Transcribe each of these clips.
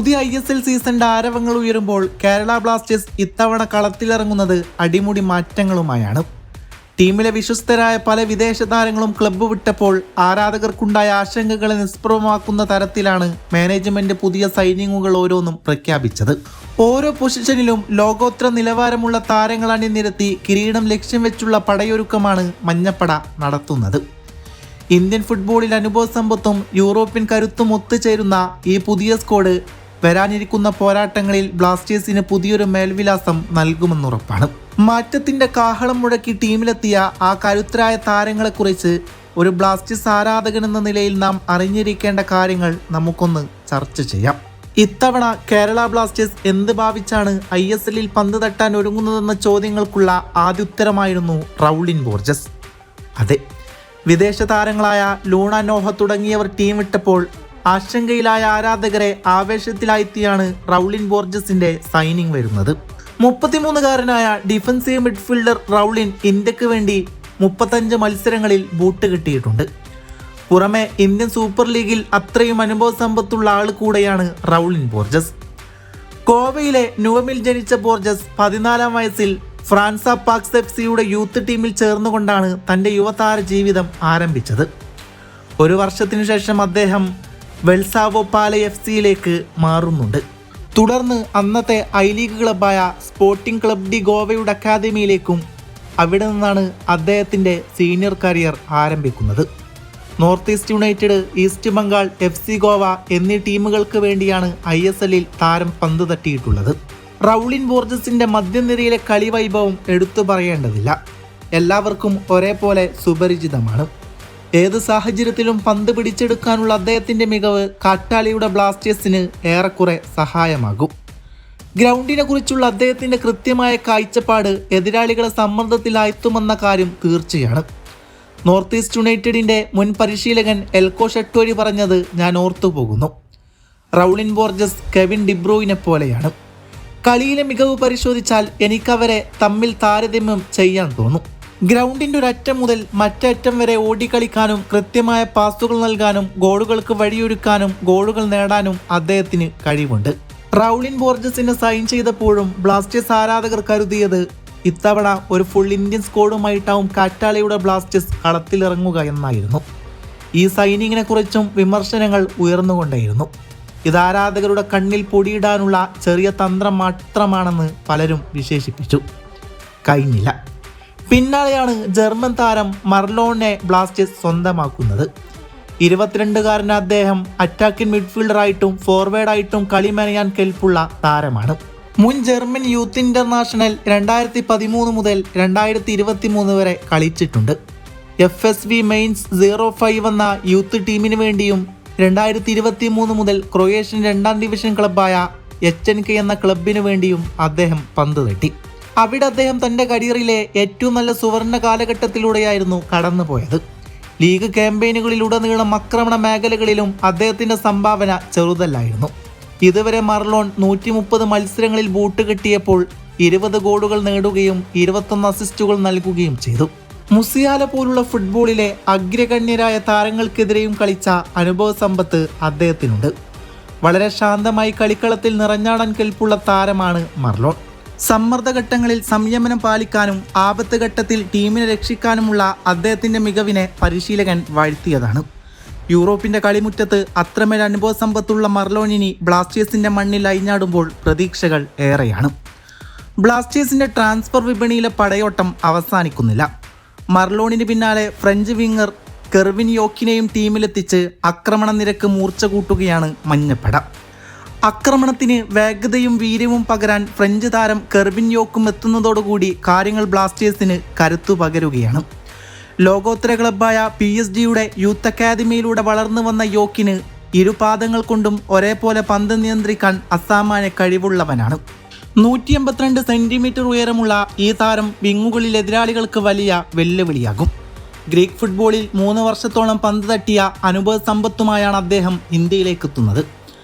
പുതിയ ISL സീസണിന്റെ ആരവങ്ങൾ ഉയരുമ്പോൾ കേരള ബ്ലാസ്റ്റേഴ്സ് ഇത്തവണ കളത്തിലിറങ്ങുന്നത് അടിമുടി മാറ്റങ്ങളുമായാണ്. ടീമിലെ വിശ്വസ്തരായ പല വിദേശ താരങ്ങളും ക്ലബ്ബ് വിട്ടപ്പോൾ ആരാധകർക്കുണ്ടായ ആശങ്കകളെ നിഷ്പ്രഭമാക്കുന്ന തരത്തിലാണ് മാനേജ്മെന്റ് പുതിയ സൈനിങ്ങുകൾ ഓരോന്നും പ്രഖ്യാപിച്ചത്. ഓരോ പൊസിഷനിലും ലോകോത്തര നിലവാരമുള്ള താരങ്ങൾ അണിനിരത്തി കിരീടം ലക്ഷ്യം വെച്ചുള്ള പടയൊരുക്കമാണ് മഞ്ഞപ്പട നടത്തുന്നത്. ഇന്ത്യൻ ഫുട്ബോളിൽ അനുഭവ സമ്പത്തും യൂറോപ്യൻ കരുത്തും ഒത്തുചേരുന്ന ഈ പുതിയ സ്ക്വാഡ് വരാനിരിക്കുന്ന പോരാട്ടങ്ങളിൽ ബ്ലാസ്റ്റേഴ്സിന് പുതിയൊരു മേൽവിലാസം നൽകുമെന്നുറപ്പാണ്. മാറ്റത്തിന്റെ കാഹളം മുഴക്കി ടീമിലെത്തിയ ആ കരുത്തരായ താരങ്ങളെക്കുറിച്ച് ഒരു ബ്ലാസ്റ്റേഴ്സ് ആരാധകൻ എന്ന നിലയിൽ നാം അറിഞ്ഞിരിക്കേണ്ട കാര്യങ്ങൾ നമുക്കൊന്ന് ചർച്ച ചെയ്യാം. ഇത്തവണ കേരള ബ്ലാസ്റ്റേഴ്സ് എന്ത് ഭാവിച്ചാണ് ISLൽ പന്ത് തട്ടാൻ ഒരുങ്ങുന്നതെന്ന ചോദ്യങ്ങൾക്കുള്ള ആദ്യുത്തരമായിരുന്നു റൗളിൻ ബോർജസ്. അതെ, വിദേശ താരങ്ങളായ ലൂണ നോഹ തുടങ്ങിയവർ ടീം വിട്ടപ്പോൾ ആശങ്കയിലായ ആരാധകരെ ആവേശത്തിലായെത്തിയാണ് റൗളിൻ ബോർജസിന്റെ സൈനിങ് വരുന്നത്. 33-കാരനായ ഡിഫൻസീവ് മിഡ്ഫീൽഡർ റൗളിൻ ഇന്ത്യക്ക് വേണ്ടി 35 മത്സരങ്ങളിൽ ബൂട്ട് കിട്ടിയിട്ടുണ്ട്. പുറമെ ഇന്ത്യൻ സൂപ്പർ ലീഗിൽ അത്രയും അനുഭവ സമ്പത്തുള്ള ആൾ കൂടെയാണ് റൗളിൻ ബോർജസ്. ഗോവയിലെ ന്യൂവമിൽ ജനിച്ച ബോർജസ് 14-ാം വയസ്സിൽ ഫ്രാൻസ പാക്സ് FC-യുടെ യൂത്ത് ടീമിൽ ചേർന്നുകൊണ്ടാണ് തൻ്റെ യുവതാര ജീവിതം ആരംഭിച്ചത്. ഒരു വർഷത്തിനു ശേഷം അദ്ദേഹം വെൽസാവോ പാലെ FC-യിലേക്ക് മാറുന്നുണ്ട്. തുടർന്ന് അന്നത്തെ I-ലീഗ് ക്ലബ്ബായ സ്പോർട്ടിംഗ് ക്ലബ് ഡി ഗോവയുടെ അക്കാദമിയിലേക്കും അവിടെ നിന്നാണ് അദ്ദേഹത്തിൻ്റെ സീനിയർ കരിയർ ആരംഭിക്കുന്നത്. North east United, east Bengal, FC Goa എന്നീ ടീമുകൾക്ക് വേണ്ടിയാണ് ISLൽ താരം പന്ത് തട്ടിയിട്ടുള്ളത്. റൗളിൻ ബോർജസിന്റെ മധ്യനിരയിലെ കളി വൈഭവം എടുത്തു പറയേണ്ടതില്ല. എല്ലാവർക്കും ഒരേപോലെ സുപരിചിതമാണ്. ഏത് സാഹചര്യത്തിലും പന്ത് പിടിച്ചെടുക്കാനുള്ള അദ്ദേഹത്തിന്റെ മികവ് കാട്ടാളിയുടെ ബ്ലാസ്റ്റേഴ്സിന് ഏറെക്കുറെ സഹായമാകും. ഗ്രൗണ്ടിനെ കുറിച്ചുള്ള അദ്ദേഹത്തിന്റെ കൃത്യമായ കാഴ്ചപ്പാട് എതിരാളികളെ സമ്മർദ്ദത്തിലായെത്തുമെന്ന കാര്യം തീർച്ചയാണ്. നോർത്ത് ഈസ്റ്റ് യുണൈറ്റഡിന്റെ മുൻ പരിശീലകൻ എൽക്കോ ഷട്ടോരി പറഞ്ഞത് ഞാൻ ഓർത്തുപോകുന്നു. റൗളിൻ ബോർജസ് കെവിൻ ഡിബ്രൂയിനെ പോലെയാണ്. കളിയിലെ മികവ് പരിശോധിച്ചാൽ എനിക്കവരെ തമ്മിൽ താരതമ്യം ചെയ്യാൻ തോന്നും. ഗ്രൗണ്ടിൻ്റെ ഒരറ്റം മുതൽ മറ്ററ്റം വരെ ഓടിക്കളിക്കാനും കൃത്യമായ പാസുകൾ നൽകാനും ഗോളുകൾക്ക് വഴിയൊരുക്കാനും ഗോളുകൾ നേടാനും അദ്ദേഹത്തിന് കഴിവുണ്ട്. റൗളിൻ ബോർജസിനെ സൈൻ ചെയ്തപ്പോഴും ബ്ലാസ്റ്റേഴ്സ് ആരാധകർ കരുതിയത് ഇത്തവണ ഒരു ഫുൾ ഇന്ത്യൻ സ്ക്വാഡുമായിട്ടാവും കാറ്റാളിയുടെ ബ്ലാസ്റ്റേഴ്സ് കളത്തിലിറങ്ങുക എന്നായിരുന്നു. ഈ സൈനിങ്ങിനെ കുറിച്ചും വിമർശനങ്ങൾ ഉയർന്നുകൊണ്ടേയിരുന്നു. ഇത് ആരാധകരുടെ കണ്ണിൽ പൊടിയിടാനുള്ള ചെറിയ തന്ത്രം മാത്രമാണെന്ന് പലരും വിശേഷിപ്പിച്ചു. കഴിഞ്ഞില്ല. പിന്നാലെയാണ് ജർമ്മൻ താരം മർലോണിനെ ബ്ലാസ്റ്റേഴ്സ് സ്വന്തമാക്കുന്നത്. 22-കാരൻ അദ്ദേഹം അറ്റാക്കിംഗ് മിഡ്ഫീൽഡറായിട്ടും ഫോർവേഡായിട്ടും കളി മെനയാൻ കെൽപ്പുള്ള താരമാണ്. മുൻ ജർമ്മൻ യൂത്ത് ഇന്റർനാഷണൽ 2013 മുതൽ 2023 വരെ കളിച്ചിട്ടുണ്ട്. FSV മെയിൻസ് 05 എന്ന യൂത്ത് ടീമിന് വേണ്ടിയും 2023 മുതൽ ക്രൊയേഷ്യൻ 2ാം ഡിവിഷൻ ക്ലബ്ബായ HNK എന്ന ക്ലബിനു വേണ്ടിയും അദ്ദേഹം പന്ത് തട്ടി. അവിടെ അദ്ദേഹം തൻ്റെ കരിയറിലെ ഏറ്റവും നല്ല സുവർണ കാലഘട്ടത്തിലൂടെയായിരുന്നു കടന്നുപോയത്. ലീഗ് ക്യാമ്പയിനുകളിലുടനീളം ആക്രമണ മേഖലകളിലും അദ്ദേഹത്തിൻ്റെ സംഭാവന ചെറുതല്ലായിരുന്നു. ഇതുവരെ മർലോൺ 130 മത്സരങ്ങളിൽ ബൂട്ട് കിട്ടിയപ്പോൾ 20 ഗോളുകൾ നേടുകയും 21 അസിസ്റ്റുകൾ നൽകുകയും ചെയ്തു. മുസിയാല പോലുള്ള ഫുട്ബോളിലെ അഗ്രഗണ്യരായ താരങ്ങൾക്കെതിരെയും കളിച്ച അനുഭവ സമ്പത്ത് അദ്ദേഹത്തിനുണ്ട്. വളരെ ശാന്തമായി കളിക്കളത്തിൽ നിറഞ്ഞാടാൻ കെൽപ്പുള്ള താരമാണ് മർലോൺ. സമ്മർദ്ദഘട്ടങ്ങളിൽ സംയമനം പാലിക്കാനും ആപത്ത് ഘട്ടത്തിൽ ടീമിനെ രക്ഷിക്കാനുമുള്ള അദ്ദേഹത്തിൻ്റെ മികവിനെ പരിശീലകൻ വാഴ്ത്തിയതാണ്. യൂറോപ്പിൻ്റെ കളിമുറ്റത്ത് അത്രമേൽ അനുഭവ സമ്പത്തുള്ള മർലോണിനി ബ്ലാസ്റ്റേഴ്സിൻ്റെ മണ്ണിൽ അഴിഞ്ഞാടുമ്പോൾ പ്രതീക്ഷകൾ ഏറെയാണ്. ബ്ലാസ്റ്റേഴ്സിൻ്റെ ട്രാൻസ്ഫർ വിപണിയിലെ പടയോട്ടം അവസാനിക്കുന്നില്ല. മർലോണിന് പിന്നാലെ ഫ്രഞ്ച് വിങ്ങർ കെർവിൻ യോക്കിനെയും ടീമിലെത്തിച്ച് ആക്രമണ നിരക്ക് മൂർച്ച കൂട്ടുകയാണ് മഞ്ഞപ്പട. ആക്രമണത്തിന് വേഗതയും വീര്യവും പകരാൻ ഫ്രഞ്ച് താരം കെർവിൻ യോക്കും എത്തുന്നതോടുകൂടി കാര്യങ്ങൾ ബ്ലാസ്റ്റേഴ്സിന് കരുത്തു പകരുകയാണ്. ലോകോത്തര ക്ലബ്ബായ PSG-യുടെ യൂത്ത് അക്കാദമിയിലൂടെ വളർന്നു വന്ന യോക്കിന് ഇരുപാദങ്ങൾ കൊണ്ടും ഒരേപോലെ പന്ത് നിയന്ത്രിക്കാൻ അസാമാന്യ കഴിവുള്ളവനാണ്. 182 സെന്റിമീറ്റർ ഉയരമുള്ള ഈ താരം വിങ്ങുകളിൽ എതിരാളികൾക്ക് വലിയ വെല്ലുവിളിയാകും. ഗ്രീക്ക് ഫുട്ബോളിൽ 3 വർഷത്തോളം പന്ത് തട്ടിയ അനുഭവ സമ്പത്തുമായാണ് അദ്ദേഹം ഇന്ത്യയിലേക്ക് എത്തുന്നത്.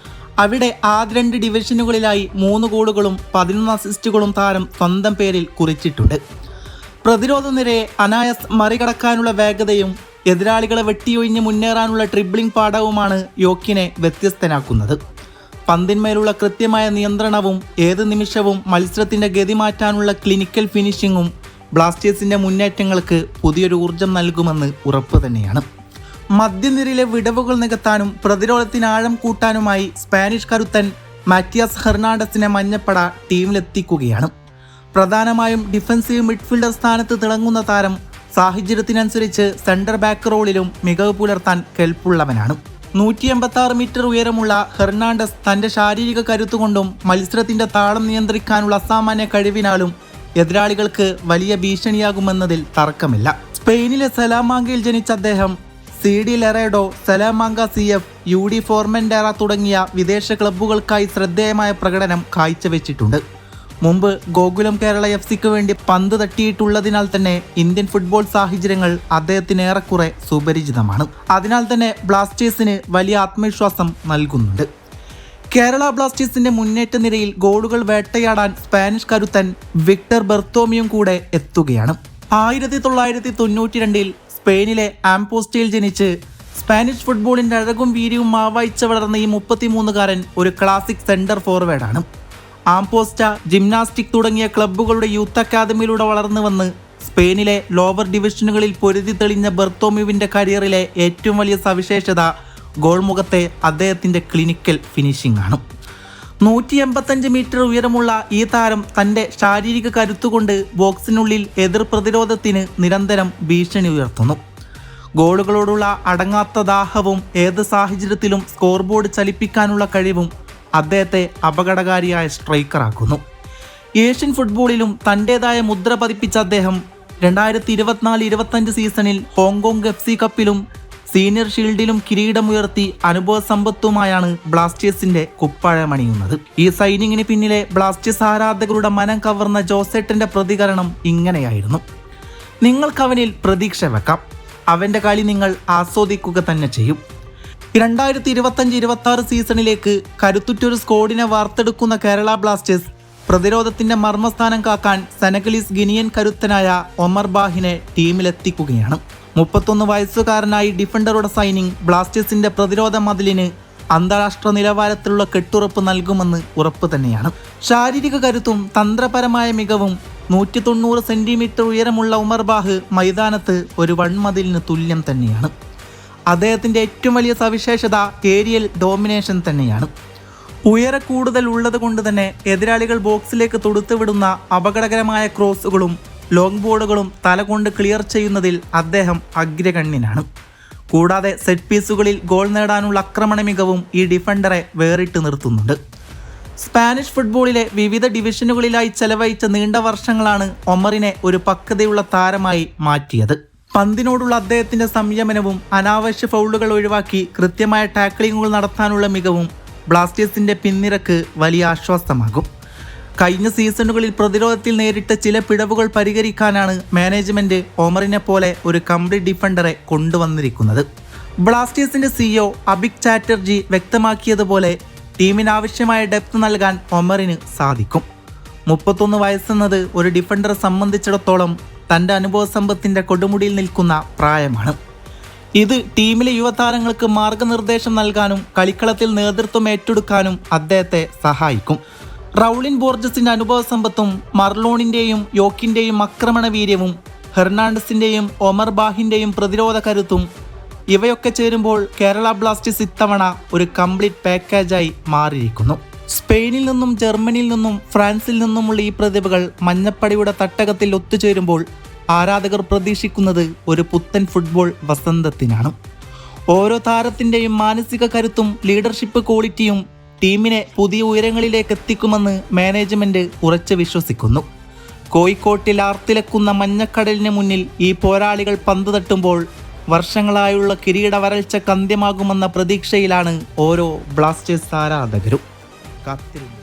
അവിടെ ആദ്യ 2 ഡിവിഷനുകളിലായി 3 ഗോളുകളും 11 അസിസ്റ്റുകളും താരം സ്വന്തം പേരിൽ കുറിച്ചിട്ടുണ്ട്. പ്രതിരോധ നിരയെ അനായാസ് മറികടക്കാനുള്ള വേഗതയും എതിരാളികളെ വെട്ടിയൊഴിഞ്ഞ് മുന്നേറാനുള്ള ട്രിബ്ലിംഗ് പാഠവുമാണ് യോക്കിനെ വ്യത്യസ്തനാക്കുന്നത്. പന്തിന്മേലുള്ള കൃത്യമായ നിയന്ത്രണവും ഏത് നിമിഷവും മത്സരത്തിന്റെ ഗതി മാറ്റാനുള്ള ക്ലിനിക്കൽ ഫിനിഷിങ്ങും ബ്ലാസ്റ്റേഴ്സിന്റെ മുന്നേറ്റങ്ങൾക്ക് പുതിയൊരു ഊർജം നൽകുമെന്ന് ഉറപ്പ് തന്നെയാണ്. മധ്യനിരയിലെ വിടവുകൾ നികത്താനും പ്രതിരോധത്തിന് ആഴം കൂട്ടാനുമായി സ്പാനിഷ് കരുത്തൻ മാറ്റിയാസ് ഹെർണാണ്ടസിനെ മഞ്ഞപ്പട ടീമിലെത്തിക്കുകയാണ്. പ്രധാനമായും ഡിഫൻസീവ് മിഡ്ഫീൽഡർ സ്ഥാനത്ത് തിളങ്ങുന്ന താരം സാഹചര്യത്തിനനുസരിച്ച് സെന്റർ ബാക്ക് റോളിലും മികവ് പുലർത്താൻ കെൽപ്പുള്ളവനാണ്. 186 മീറ്റർ ഉയരമുള്ള ഹെർണാണ്ടസ് തന്റെ ശാരീരിക കരുത്തുകൊണ്ടും മത്സരത്തിന്റെ താളം നിയന്ത്രിക്കാനുള്ള അസാമാന്യ കഴിവിനാലും എതിരാളികൾക്ക് വലിയ ഭീഷണിയാകുമെന്നതിൽ തർക്കമില്ല. സ്പെയിനിലെ സലാമാങ്കയിൽ ജനിച്ച അദ്ദേഹം CD ലെറേഡോ, സലാമാങ്ക CF, UD ഫോർമെന്റേറ തുടങ്ങിയ വിദേശ ക്ലബ്ബുകൾക്കായി ശ്രദ്ധേയമായ പ്രകടനം കാഴ്ചവെച്ചിട്ടുണ്ട്. മുമ്പ് ഗോകുലം കേരള FCക്ക് വേണ്ടി പന്ത് തട്ടിയിട്ടുള്ളതിനാൽ തന്നെ ഇന്ത്യൻ ഫുട്ബോൾ സാഹചര്യങ്ങൾ അദ്ദേഹത്തിന് ഏറെക്കുറെ സുപരിചിതമാണ്. അതിനാൽ തന്നെ ബ്ലാസ്റ്റേഴ്സിന് വലിയ ആത്മവിശ്വാസം നൽകുന്നുണ്ട്. കേരള ബ്ലാസ്റ്റേഴ്സിന്റെ മുന്നേറ്റ നിരയിൽ ഗോളുകൾ വേട്ടയാടാൻ സ്പാനിഷ് കരുത്തൻ വിക്ടർ ബെർത്തോമിയും കൂടെ എത്തുകയാണ്. 1992 സ്പെയിനിലെ ആംപോസ്റ്റയിൽ ജനിച്ച് സ്പാനിഷ് ഫുട്ബോളിന്റെ അഴകും വീര്യവും മാവായിച്ച് വളർന്ന ഈ 33-കാരൻ ഒരു ക്ലാസിക് സെന്റർ ഫോർവേഡാണ്. ആംപോസ്റ്റ, ജിംനാസ്റ്റിക് തുടങ്ങിയ ക്ലബ്ബുകളുടെ യൂത്ത് അക്കാദമിയിലൂടെ വളർന്നു വന്ന് സ്പെയിനിലെ ലോവർ ഡിവിഷനുകളിൽ പൊരുതി തെളിഞ്ഞ ബെർത്തോമിയുവിന്റെ കരിയറിലെ ഏറ്റവും വലിയ സവിശേഷത ഗോൾമുഖത്തെ അദ്ദേഹത്തിന്റെ ക്ലിനിക്കൽ ഫിനിഷിംഗ് ആണ്. 185 മീറ്റർ ഉയരമുള്ള ഈ താരം തന്റെ ശാരീരിക കരുത്തുകൊണ്ട് ബോക്സിനുള്ളിൽ എതിർ പ്രതിരോധത്തിന് നിരന്തരം ഭീഷണി ഉയർത്തുന്നു. ഗോളുകളോടുള്ള അടങ്ങാത്ത ദാഹവും ഏത് സാഹചര്യത്തിലും സ്കോർ ബോർഡ് ചലിപ്പിക്കാനുള്ള കഴിവും അദ്ദേഹത്തെ അപകടകാരിയായ സ്ട്രൈക്കറാക്കുന്നു. ഏഷ്യൻ ഫുട്ബോളിലും തൻ്റെതായ മുദ്ര പതിപ്പിച്ച അദ്ദേഹം 2024-25 സീസണിൽ ഹോങ്കോങ് FC കപ്പിലും സീനിയർ ഷീൽഡിലും കിരീടമുയർത്തി അനുഭവ സമ്പത്തുമായാണ് ബ്ലാസ്റ്റേഴ്സിന്റെ കുപ്പായമണിയുന്നത്. ഈ സൈനിങ്ങിന് പിന്നിലെ ബ്ലാസ്റ്റേഴ്സ് ആരാധകരുടെ മനം കവർന്ന ജോസേട്ടന്റെ പ്രതികരണം ഇങ്ങനെയായിരുന്നു: നിങ്ങൾക്കവനിൽ പ്രതീക്ഷ വെക്കാം, അവന്റെ കളി നിങ്ങൾ ആസ്വദിക്കുക തന്നെ ചെയ്യും. 2025-26 സീസണിലേക്ക് കരുത്തുറ്റൊരു സ്ക്വാഡിനെ വാർത്തെടുക്കുന്ന കേരള ബ്ലാസ്റ്റേഴ്സ് പ്രതിരോധത്തിന്റെ മർമ്മസ്ഥാനം കാക്കാൻ സെനഗലീസ് ഗിനിയൻ കരുത്തനായ ഒമർ ബാഹിനെ ടീമിലെത്തിക്കുകയാണ്. 31 വയസ്സുകാരനായി ഡിഫൻഡറുടെ സൈനിങ് ബ്ലാസ്റ്റേഴ്സിന്റെ പ്രതിരോധ മതിലിന് അന്താരാഷ്ട്ര നിലവാരത്തിലുള്ള കെട്ടുറപ്പ് നൽകുമെന്ന് ഉറപ്പ് തന്നെയാണ്. ശാരീരിക കരുത്തും തന്ത്രപരമായ മികവും 190 സെന്റിമീറ്റർ ഉയരമുള്ള ഉമർ ബാഹ് മൈതാനത്ത് ഒരു വൺമതിലിന് തുല്യം തന്നെയാണ്. അദ്ദേഹത്തിന്റെ ഏറ്റവും വലിയ സവിശേഷത ഏരിയൽ ഡോമിനേഷൻ തന്നെയാണ്. ഉയര കൂടുതൽ ഉള്ളത് കൊണ്ട് തന്നെ എതിരാളികൾ ബോക്സിലേക്ക് തൊടുത്തുവിടുന്ന അപകടകരമായ ക്രോസുകളും ലോങ് ബോളുകളും തലകൊണ്ട് ക്ലിയർ ചെയ്യുന്നതിൽ അദ്ദേഹം അഗ്രഗണ്യനാണ്. കൂടാതെ സെറ്റ് പീസുകളിൽ ഗോൾ നേടാനുള്ള ആക്രമണ മികവും ഈ ഡിഫൻഡറെ വേറിട്ട് നിർത്തുന്നുണ്ട്. സ്പാനിഷ് ഫുട്ബോളിലെ വിവിധ ഡിവിഷനുകളിലായി ചെലവഴിച്ച നീണ്ട വർഷങ്ങളാണ് ഒമറിനെ ഒരു പക്വതയുള്ള താരമായി മാറ്റിയത്. പന്തിനോടുള്ള അദ്ദേഹത്തിന്റെ സംയമനവും അനാവശ്യ ഫൗളുകൾ ഒഴിവാക്കി കൃത്യമായ ടാക്ലിങ്ങുകൾ നടത്താനുള്ള മികവും ബ്ലാസ്റ്റേഴ്സിന്റെ പിൻനിരക്ക് വലിയ ആശ്വാസമാകും. കഴിഞ്ഞ സീസണുകളിൽ പ്രതിരോധത്തിൽ നേരിട്ട ചില പിഴവുകൾ പരിഹരിക്കാനാണ് മാനേജ്മെന്റ് ഒമറിനെ പോലെ ഒരു കംപ്ലീറ്റ് ഡിഫൻഡറെ കൊണ്ടുവന്നിരിക്കുന്നത്. ബ്ലാസ്റ്റേഴ്സിന്റെ CEO അഭിക് ചാറ്റർജി വ്യക്തമാക്കിയതുപോലെ ടീമിനാവശ്യമായ ഡെപ്ത് നൽകാൻ ഒമറിന് സാധിക്കും. 31 വയസ്സെന്നത് ഒരു ഡിഫൻഡറെ സംബന്ധിച്ചിടത്തോളം തൻ്റെ അനുഭവ സമ്പത്തിന്റെ കൊടുമുടിയിൽ നിൽക്കുന്ന പ്രായമാണ്. ഇത് ടീമിലെ യുവതാരങ്ങൾക്ക് മാർഗനിർദ്ദേശം നൽകാനും കളിക്കളത്തിൽ നേതൃത്വം ഏറ്റെടുക്കാനും അദ്ദേഹത്തെ സഹായിക്കും. റൗളിൻ ബോർജസിന്റെ അനുഭവ സമ്പത്തും മർലോണിന്റെയും യോക്കിന്റെയും ആക്രമണ വീര്യവും ഹെർണാണ്ടസിന്റെയും ഒമർ ബാഹിന്റെയും പ്രതിരോധ കരുത്തും ഇവയൊക്കെ ചേരുമ്പോൾ കേരള ബ്ലാസ്റ്റേഴ്സ് ഇത്തവണ ഒരു കംപ്ലീറ്റ് പാക്കേജായി മാറിയിരിക്കുന്നു. സ്പെയിനിൽ നിന്നും ജർമ്മനിയിൽ നിന്നും ഫ്രാൻസിൽ നിന്നുമുള്ള ഈ പ്രതിഭകൾ മഞ്ഞപ്പടിയുടെ തട്ടകത്തിൽ ഒത്തുചേരുമ്പോൾ ആരാധകർ പ്രതീക്ഷിക്കുന്നത് ഒരു പുത്തൻ ഫുട്ബോൾ വസന്തത്തിനാണ്. ഓരോ താരത്തിൻ്റെയും മാനസിക കരുത്തും ലീഡർഷിപ്പ് ക്വാളിറ്റിയും ടീമിനെ പുതിയ ഉയരങ്ങളിലേക്ക് എത്തിക്കുമെന്ന് മാനേജ്മെന്റ് ഉറച്ചു വിശ്വസിക്കുന്നു. കോഴിക്കോട്ടിൽ ആർത്തിലക്കുന്ന മഞ്ഞക്കടലിന് മുന്നിൽ ഈ പോരാളികൾ പന്ത് തട്ടുമ്പോൾ വർഷങ്ങളായുള്ള കിരീട വരൾച്ചയ്ക്ക് അന്ത്യമാകുമെന്ന പ്രതീക്ഷയിലാണ് ഓരോ ബ്ലാസ്റ്റേഴ്സ് ആരാധകരും. കാത്തിരുന്നു.